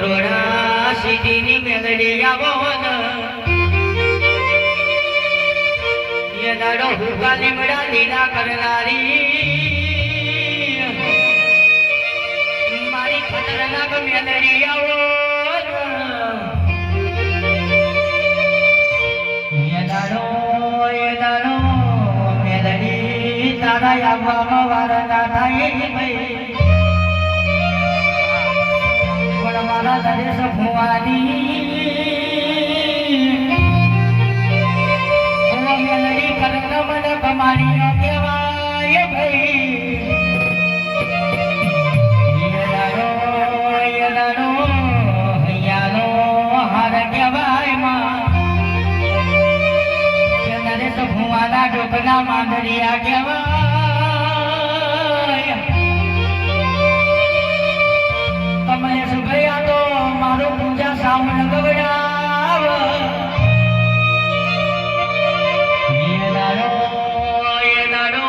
બરોડા સિટીની મેલડી આવો ને એ દાડો હુકા લીમડા લીલા કરનારી મારી ખતરનાક મેલડી આવો એ દાડો મેલડી તારા આવવામાં વાર ના થાય ભાઈ મારા નરેશ ભુવાની ઓ મેલડી કરન મન કમાણી કહેવાય ભાઈ યલાનો હૈયાનો હાર કહેવાય માં નરેશ ભુવાના ડોકના માંડરિયા કહેવાય કમલેશ ભૈયા તો મારો પૂજા સાવણ ગવડાવ એ દાડો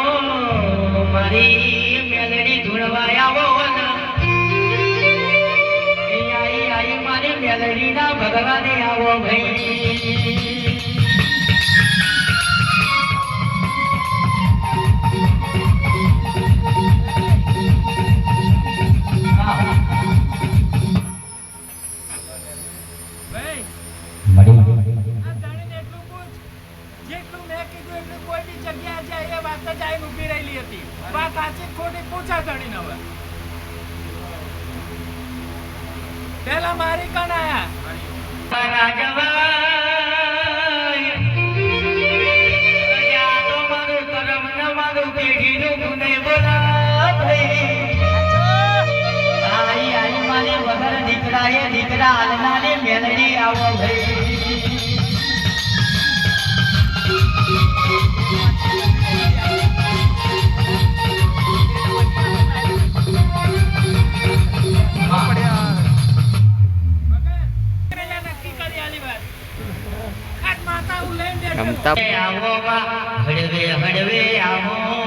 મારી મેલડી ધૂળવા આવો ને એ આઈ મારી મેલડી ના ભગવાને આવો ભાઈ પેલા મારી કણ આયા તો મારું કરમ ન મારું પેઢીનું ગુને બોલા ભાઈ આઈ મારી વગર દીકરાએ દીકરા હાલનારી મેલડી આવો ભાઈ આવો હડવે હડવે આવો